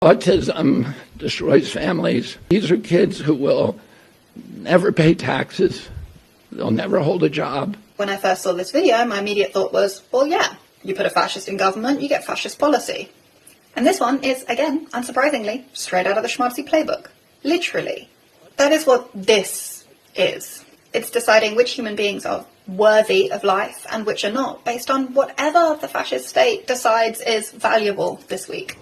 Autism destroys families. These are kids who will never pay taxes. They'll never hold a job. When I first saw this video, my immediate thought was, well, yeah, you put a fascist in government, you get fascist policy. And this one is, again, unsurprisingly, straight out of the Schmaltzy playbook. Literally. That is what this is. It's deciding which human beings are worthy of life and which are not, based on whatever the fascist state decides is valuable this week.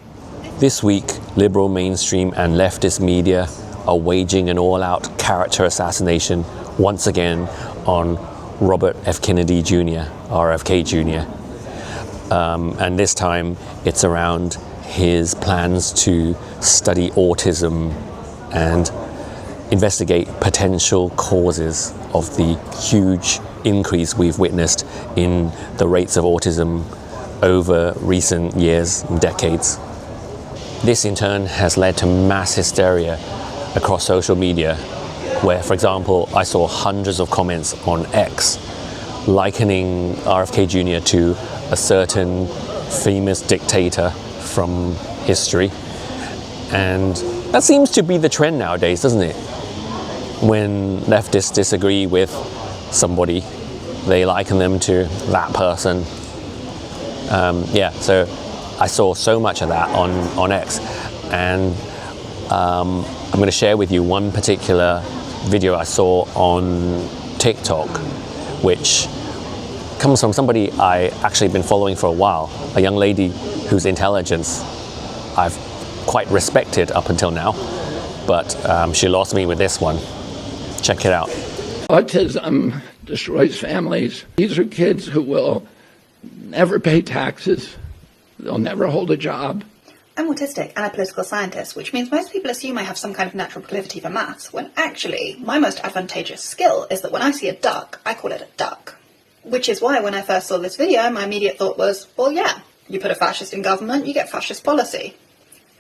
This week, liberal mainstream and leftist media are waging an all-out character assassination once again on Robert F. Kennedy Jr., RFK Jr. And this time it's around his plans to study autism and investigate potential causes of the huge increase we've witnessed in the rates of autism over recent years and decades. This in turn has led to mass hysteria across social media, where, for example, I saw hundreds of comments on X likening RFK Jr. to a certain famous dictator from history. And that seems to be the trend nowadays, doesn't it? When leftists disagree with somebody, they liken them to that person. So I saw so much of that on X, and I'm going to share with you one particular video I saw on TikTok, which comes from somebody I actually been following for a while, a young lady whose intelligence I've quite respected up until now, but she lost me with this one. Check it out. Autism destroys families. These are kids who will never pay taxes. They'll never hold a job. I'm autistic and a political scientist, which means most people assume I have some kind of natural proclivity for maths, when actually my most advantageous skill is that when I see a duck, I call it a duck. Which is why when I first saw this video, my immediate thought was, well, yeah, you put a fascist in government, you get fascist policy.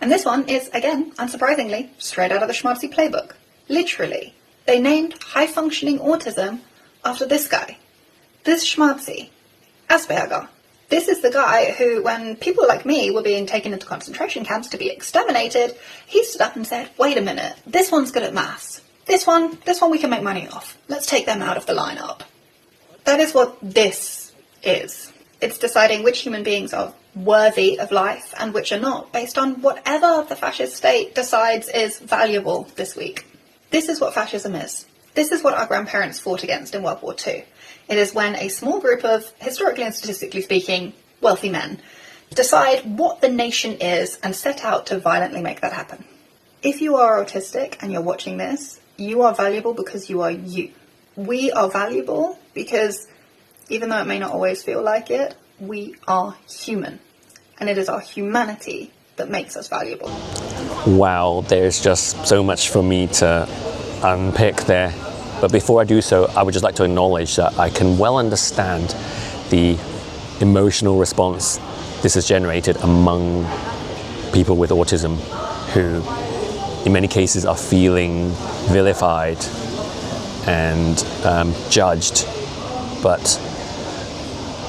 And this one is, again, unsurprisingly, straight out of the Schmaltzy playbook. Literally. They named high-functioning autism after this guy. This Schmaltzy. Asperger. This is the guy who, when people like me were being taken into concentration camps to be exterminated, he stood up and said, wait a minute, this one's good at maths. This one we can make money off. Let's take them out of the lineup. That is what this is. It's deciding which human beings are worthy of life and which are not, based on whatever the fascist state decides is valuable this week. This is what fascism is. This is what our grandparents fought against in World War II. It is when a small group of, historically and statistically speaking, wealthy men decide what the nation is and set out to violently make that happen. If you are autistic and you're watching this, you are valuable because you are you. We are valuable because, even though it may not always feel like it, we are human. And it is our humanity that makes us valuable. Wow, there's just so much for me to unpick there. But before I do so, I would just like to acknowledge that I can well understand the emotional response this has generated among people with autism who, in many cases, are feeling vilified and judged. But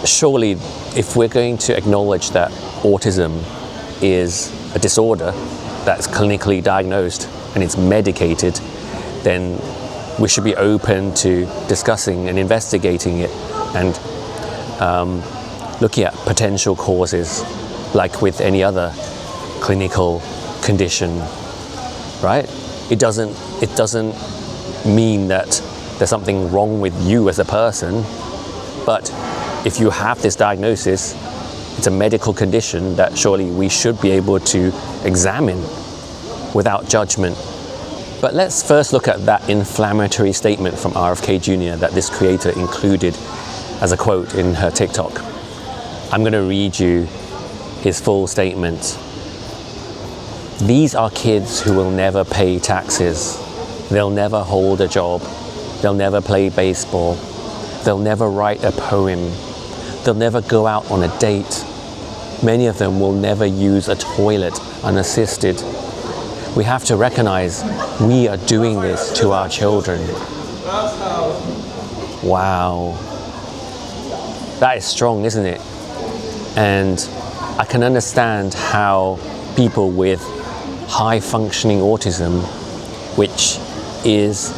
surely, if we're going to acknowledge that autism is a disorder that's clinically diagnosed and it's medicated, then we should be open to discussing and investigating it and looking at potential causes, like with any other clinical condition, right? It doesn't mean that there's something wrong with you as a person, but if you have this diagnosis, it's a medical condition that surely we should be able to examine without judgment. But let's first look at that inflammatory statement from RFK Jr. that this creator included as a quote in her TikTok. I'm going to read you his full statement. These are kids who will never pay taxes. They'll never hold a job. They'll never play baseball. They'll never write a poem. They'll never go out on a date. Many of them will never use a toilet unassisted. We have to recognize we are doing this to our children. Wow. That is strong, isn't it? And I can understand how people with high functioning autism, which is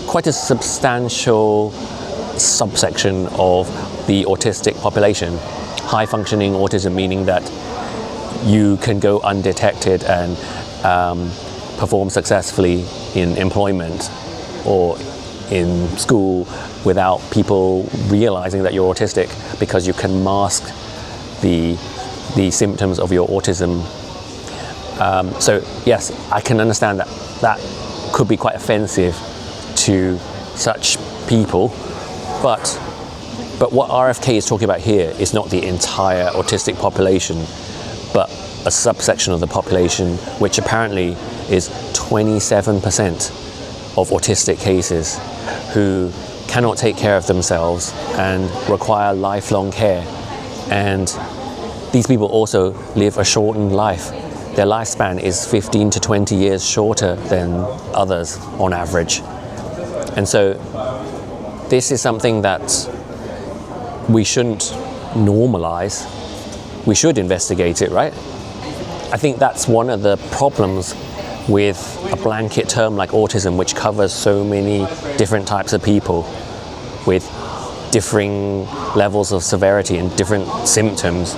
quite a substantial subsection of the autistic population. High functioning autism meaning that you can go undetected and perform successfully in employment or in school without people realizing that you're autistic, because you can mask the symptoms of your autism. So yes, I can understand that that could be quite offensive to such people, but what RFK is talking about here is not the entire autistic population, but a subsection of the population, which apparently is 27% of autistic cases, who cannot take care of themselves and require lifelong care. And these people also live a shortened life. Their lifespan is 15 to 20 years shorter than others on average. And so this is something that we shouldn't normalize. We should investigate it, right? I think that's one of the problems with a blanket term like autism, which covers so many different types of people with differing levels of severity and different symptoms.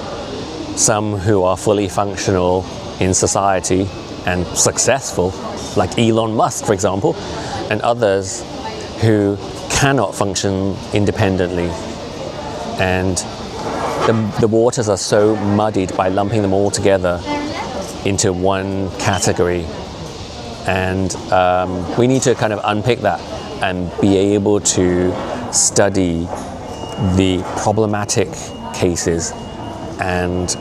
Some who are fully functional in society and successful, like Elon Musk, for example, and others who cannot function independently. And the waters are so muddied by lumping them all together into one category. And we need to kind of unpick that and be able to study the problematic cases and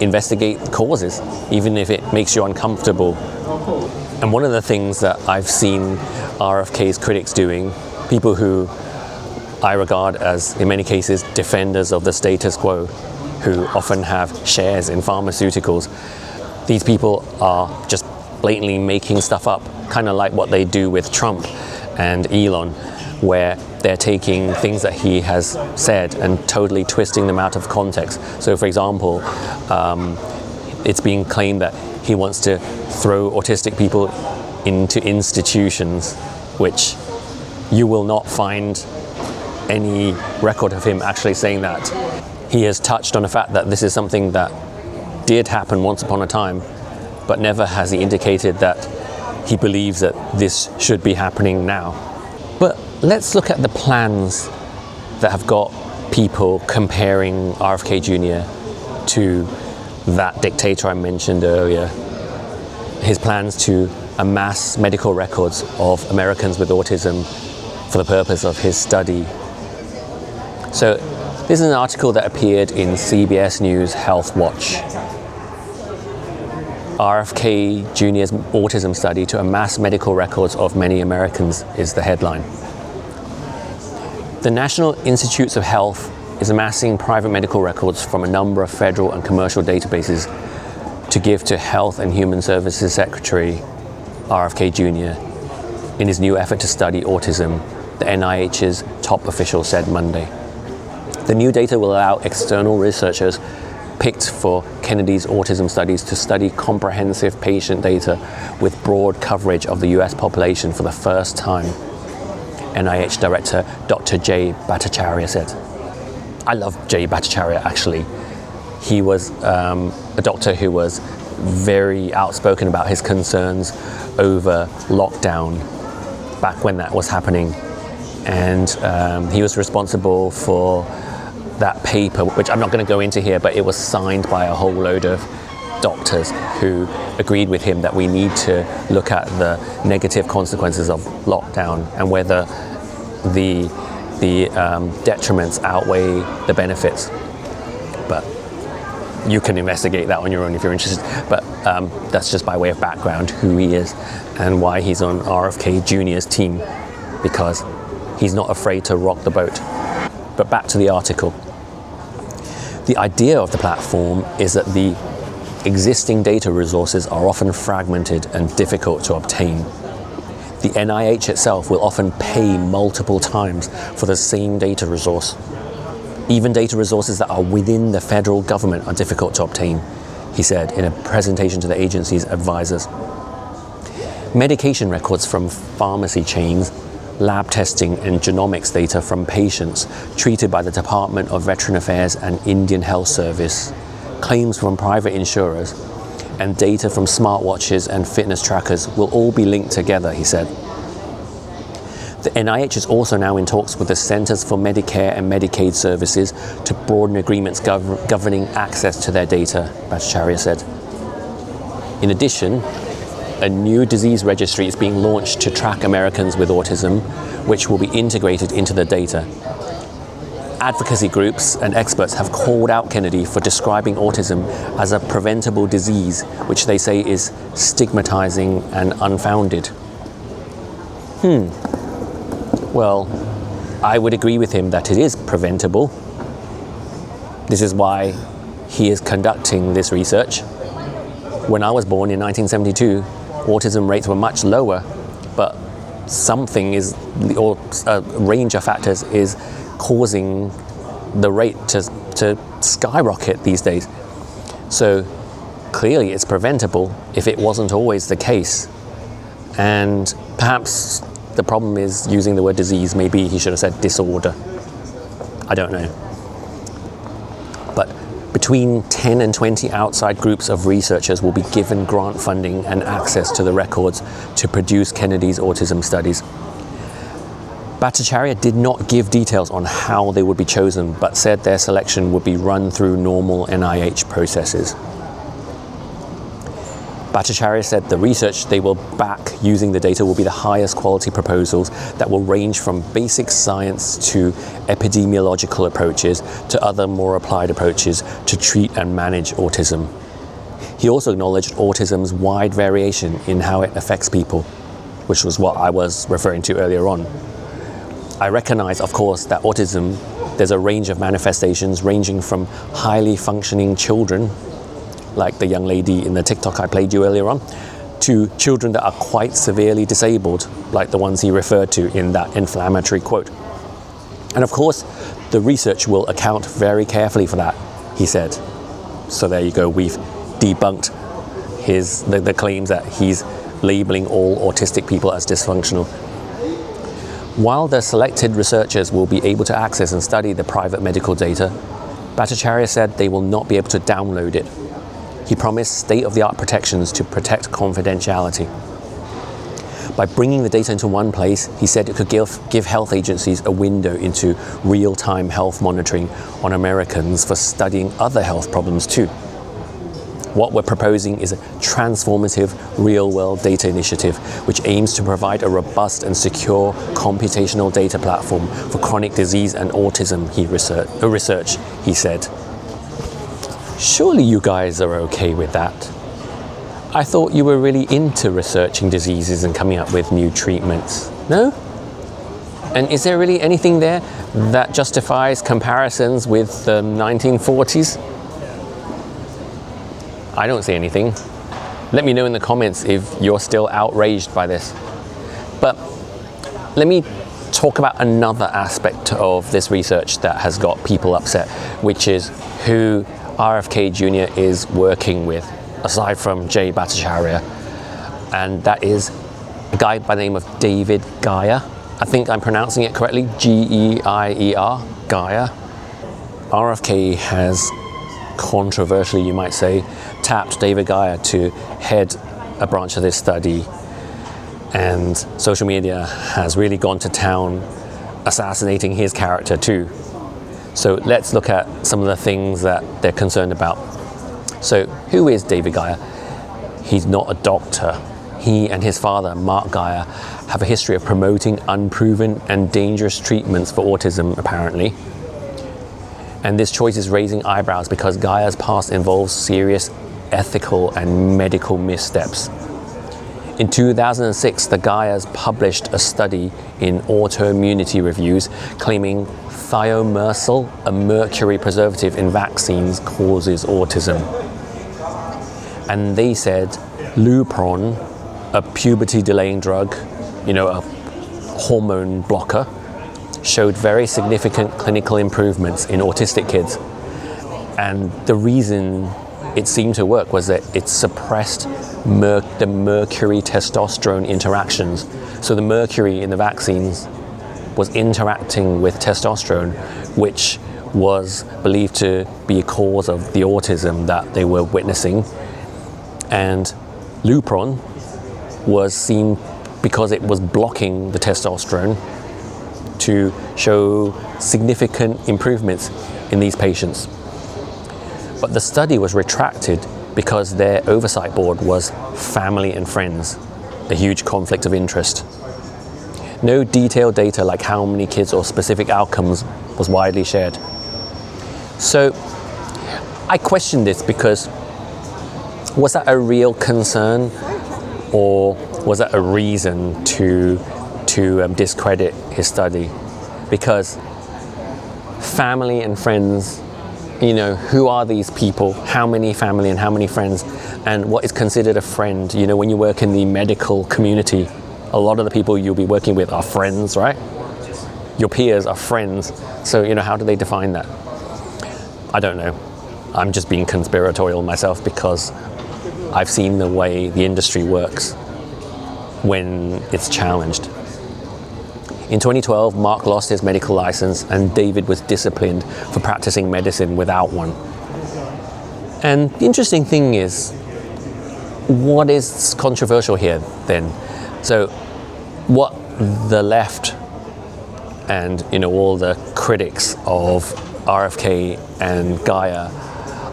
investigate the causes, even if it makes you uncomfortable. And one of the things that I've seen RFK's critics doing, people who I regard as, in many cases, defenders of the status quo, who often have shares in pharmaceuticals, these people are just blatantly making stuff up, kind of like what they do with Trump and Elon, where they're taking things that he has said and totally twisting them out of context. So for example, it's being claimed that he wants to throw autistic people into institutions, which you will not find any record of him actually saying that. He has touched on the fact that this is something that did happen once upon a time, but never has he indicated that he believes that this should be happening now. But let's look at the plans that have got people comparing RFK Jr. to that dictator I mentioned earlier. His plans to amass medical records of Americans with autism for the purpose of his study. So this is an article that appeared in CBS News Health Watch. RFK Jr.'s autism study to amass medical records of many Americans is the headline. The National Institutes of Health is amassing private medical records from a number of federal and commercial databases to give to Health and Human Services Secretary RFK Jr. in his new effort to study autism, the NIH's top official said Monday. The new data will allow external researchers picked for Kennedy's autism studies to study comprehensive patient data with broad coverage of the US population for the first time, NIH Director Dr. Jay Bhattacharya said. I love Jay Bhattacharya, actually. He was a doctor who was very outspoken about his concerns over lockdown back when that was happening. And he was responsible for that paper, which I'm not going to go into here, but it was signed by a whole load of doctors who agreed with him that we need to look at the negative consequences of lockdown and whether the detriments outweigh the benefits. But you can investigate that on your own if you're interested. But that's just by way of background, who he is and why he's on RFK Jr.'s team, because he's not afraid to rock the boat. But back to the article. The idea of the platform is that the existing data resources are often fragmented and difficult to obtain. The NIH itself will often pay multiple times for the same data resource. Even data resources that are within the federal government are difficult to obtain. he said in a presentation to the agency's advisors. Medication records from pharmacy chains, lab testing and genomics data from patients treated by the Department of Veteran Affairs and Indian Health Service, claims from private insurers, and data from smartwatches and fitness trackers will all be linked together, he said. The NIH is also now in talks with the Centers for Medicare and Medicaid Services to broaden agreements governing access to their data, Bhattacharya said. In addition, a new disease registry is being launched to track Americans with autism, which will be integrated into the data. Advocacy groups and experts have called out Kennedy for describing autism as a preventable disease, which they say is stigmatizing and unfounded. Well, I would agree with him that it is preventable. This is why he is conducting this research. When I was born in 1972, autism rates were much lower, but something is, or a range of factors is causing the rate to skyrocket these days. So clearly it's preventable if it wasn't always the case. And perhaps the problem is using the word disease. Maybe he should have said disorder. I don't know. But between 10 and 20 outside groups of researchers will be given grant funding and access to the records to produce Kennedy's autism studies. Bhattacharya did not give details on how they would be chosen, but said their selection would be run through normal NIH processes. Bhattacharya said the research they will back using the data will be the highest quality proposals that will range from basic science to epidemiological approaches to other more applied approaches to treat and manage autism. He also acknowledged autism's wide variation in how it affects people, which was what I was referring to earlier on. I recognize, of course, that autism, there's a range of manifestations ranging from highly functioning children, like the young lady in the TikTok I played you earlier on, to children that are quite severely disabled, like the ones he referred to in that inflammatory quote. And of course, the research will account very carefully for that, he said. So there you go, we've debunked the claims that he's labeling all autistic people as dysfunctional. While the selected researchers will be able to access and study the private medical data, Bhattacharya said they will not be able to download it. He promised state-of-the-art protections to protect confidentiality. By bringing the data into one place, he said it could give health agencies a window into real-time health monitoring on Americans for studying other health problems too. What we're proposing is a transformative real-world data initiative which aims to provide a robust and secure computational data platform for chronic disease and autism, he said. Surely you guys are okay with that? I thought you were really into researching diseases and coming up with new treatments. No? And is there really anything there that justifies comparisons with the 1940s? I don't see anything. Let me know in the comments if you're still outraged by this. But let me talk about another aspect of this research that has got people upset, which is who RFK Jr. is working with, aside from Jay Bhattacharya, and that is a guy by the name of David Gia. I think I'm pronouncing it correctly, G-E-I-E-R, Gia. RFK has, controversially you might say, tapped David Gia to head a branch of this study, and social media has really gone to town assassinating his character too. So let's look at some of the things that they're concerned about. So who is David Gia? He's not a doctor. He and his father, Mark Gia, have a history of promoting unproven and dangerous treatments for autism, apparently. And this choice is raising eyebrows because Gia's past involves serious ethical and medical missteps. In 2006, the Gias published a study in Autoimmunity Reviews claiming thiomersal, a mercury preservative in vaccines, causes autism. And they said Lupron, a puberty delaying drug, a hormone blocker, showed very significant clinical improvements in autistic kids. And the reason it seemed to work was that it suppressed the mercury testosterone interactions. So the mercury in the vaccines was interacting with testosterone, which was believed to be a cause of the autism that they were witnessing. And Lupron was seen, because it was blocking the testosterone, to show significant improvements in these patients. But the study was retracted because their oversight board was family and friends, a huge conflict of interest. No detailed data like how many kids or specific outcomes was widely shared. So I question this because was that a real concern, or was that a reason to discredit his study? Because family and friends, you know, who are these people? How many family and how many friends? And what is considered a friend? You know, when you work in the medical community, a lot of the people you'll be working with are friends, right? Your peers are friends. So, you know, how do they define that? I don't know. I'm just being conspiratorial myself because I've seen the way the industry works when it's challenged. In 2012, Mark lost his medical license and David was disciplined for practicing medicine without one. And the interesting thing is, what is controversial here then? So what the left and, you know, all the critics of RFK and Gia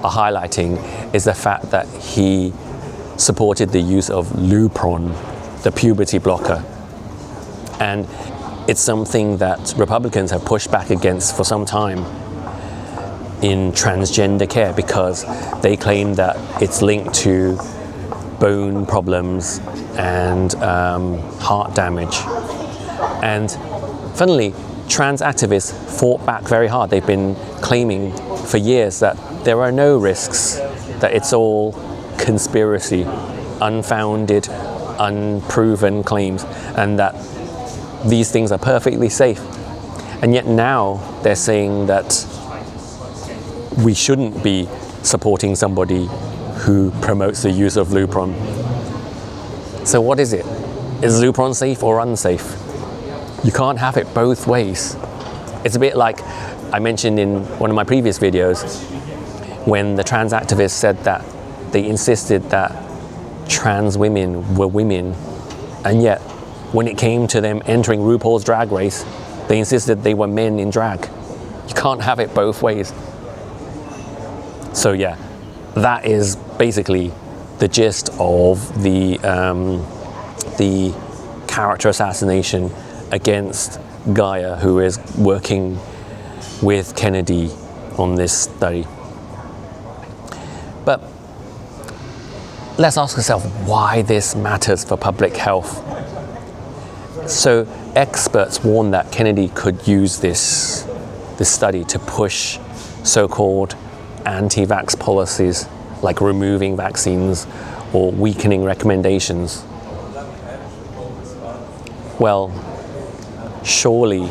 are highlighting is the fact that he supported the use of Lupron, the puberty blocker. And it's something that Republicans have pushed back against for some time in transgender care because they claim that it's linked to bone problems and heart damage. And funnily, trans activists fought back very hard. They've been claiming for years that there are no risks, that it's all conspiracy, unfounded, unproven claims, and that these things are perfectly safe. And yet now they're saying that we shouldn't be supporting somebody who promotes the use of Lupron. So what is it? Is Lupron safe or unsafe? You can't have it both ways. It's a bit like I mentioned in one of my previous videos when the trans activists said that they insisted that trans women were women, and yet when it came to them entering RuPaul's Drag Race, they insisted they were men in drag. You can't have it both ways. So yeah, that is basically the gist of the character assassination against Gia, who is working with Kennedy on this study. But let's ask ourselves why this matters for public health. So experts warn that Kennedy could use this study to push so-called anti-vax policies like removing vaccines or weakening recommendations. Well, surely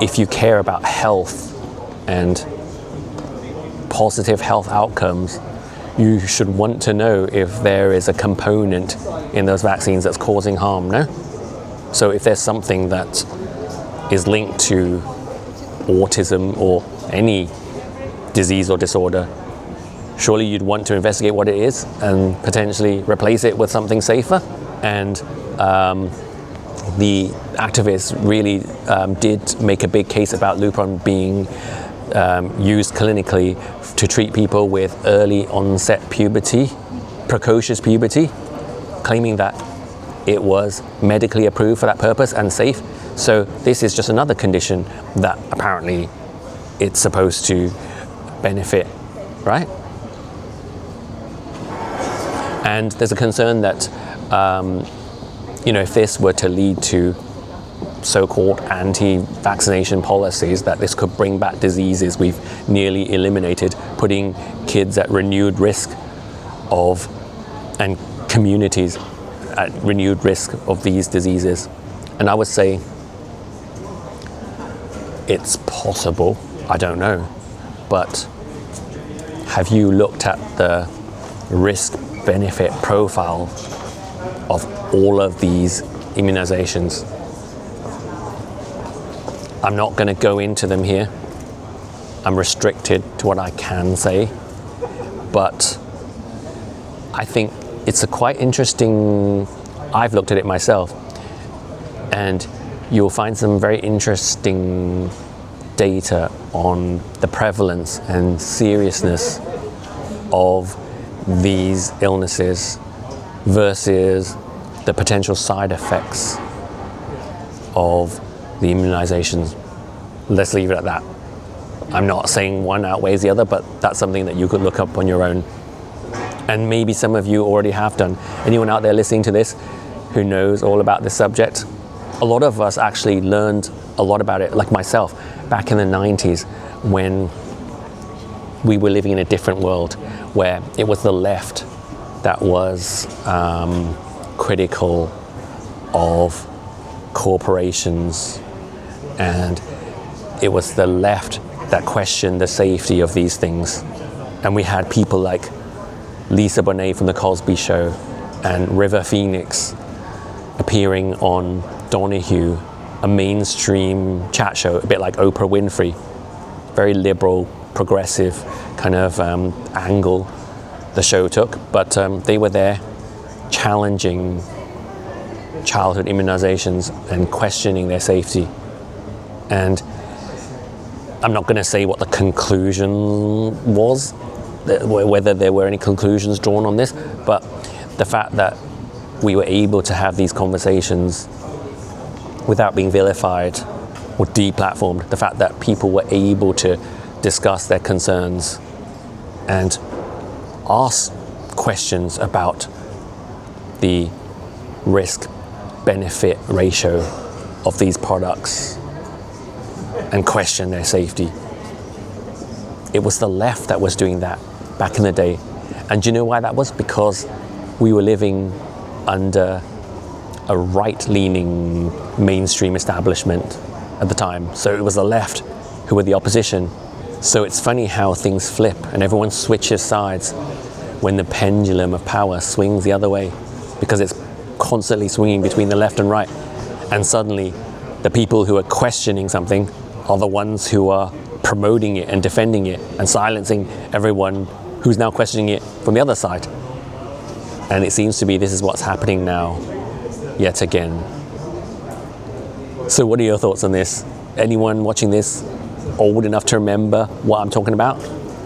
if you care about health and positive health outcomes, you should want to know if there is a component in those vaccines that's causing harm, no? So if there's something that is linked to autism or any disease or disorder, surely you'd want to investigate what it is and potentially replace it with something safer. And the activists really did make a big case about Lupron being used clinically to treat people with early onset puberty, precocious puberty, claiming that it was medically approved for that purpose and safe. So this is just another condition that apparently it's supposed to benefit, right? And there's a concern that, if this were to lead to so-called anti-vaccination policies, that this could bring back diseases we've nearly eliminated, putting kids at renewed risk of, and communities at renewed risk of these diseases. And I would say it's possible, I don't know, but have you looked at the risk-benefit profile of all of these immunizations. I'm not going to go into them here. I'm restricted to what I can say, but I think it's a quite interesting, I've looked at it myself, and you'll find some very interesting data on the prevalence and seriousness of these illnesses versus the potential side effects of the immunizations. Let's leave it at that. I'm not saying one outweighs the other, but that's something that you could look up on your own. And maybe some of you already have done. Anyone out there listening to this who knows all about this subject? A lot of us actually learned a lot about it, like myself, back in the 90s when we were living in a different world where it was the left that was critical of corporations, and it was the left that questioned the safety of these things. And we had people like Lisa Bonet from The Cosby Show and River Phoenix appearing on Donahue, a mainstream chat show, a bit like Oprah Winfrey, very liberal, progressive kind of angle the show took, but they were there challenging childhood immunizations and questioning their safety. And I'm not going to say what the conclusion was, whether there were any conclusions drawn on this, but the fact that we were able to have these conversations without being vilified or deplatformed, the fact that people were able to discuss their concerns and ask questions about the risk-benefit ratio of these products and question their safety. It was the left that was doing that back in the day. And do you know why that was? Because we were living under a right-leaning mainstream establishment at the time. So it was the left who were the opposition. So it's funny how things flip and everyone switches sides when the pendulum of power swings the other way, because it's constantly swinging between the left and right. And suddenly the people who are questioning something are the ones who are promoting it and defending it and silencing everyone who's now questioning it from the other side. And it seems to be this is what's happening now, yet again. So what are your thoughts on this? Anyone watching this old enough to remember what I'm talking about?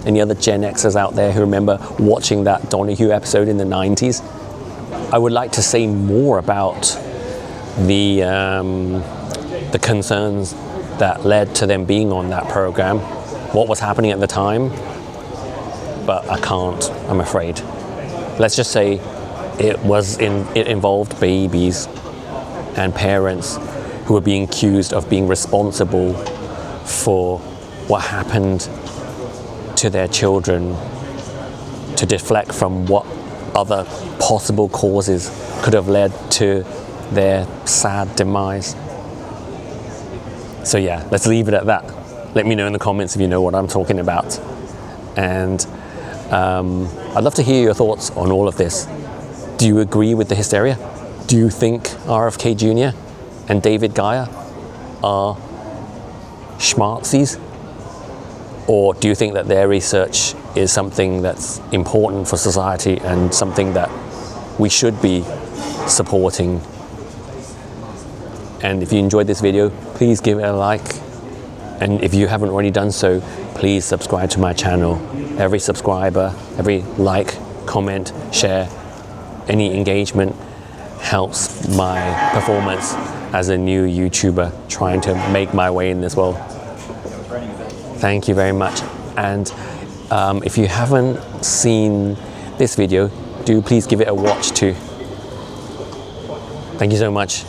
Any other Gen Xers out there who remember watching that Donahue episode in the 90s? I would like to say more about the concerns that led to them being on that program, what was happening at the time, but I can't, I'm afraid. Let's just say it involved babies and parents who were being accused of being responsible for what happened to their children, to deflect from what other possible causes could have led to their sad demise. So yeah, let's leave it at that. Let me know in the comments if you know what I'm talking about. And I'd love to hear your thoughts on all of this. Do you agree with the hysteria? Do you think RFK Jr. and David Gia are schmartsies? Or do you think that their research is something that's important for society and something that we should be supporting? And if you enjoyed this video, please give it a like. And if you haven't already done so, please subscribe to my channel. Every subscriber, every like, comment, share, any engagement helps my performance as a new YouTuber trying to make my way in this world. Thank you very much. And if you haven't seen this video, do please give it a watch too. Thank you so much.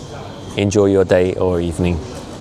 Enjoy your day or evening.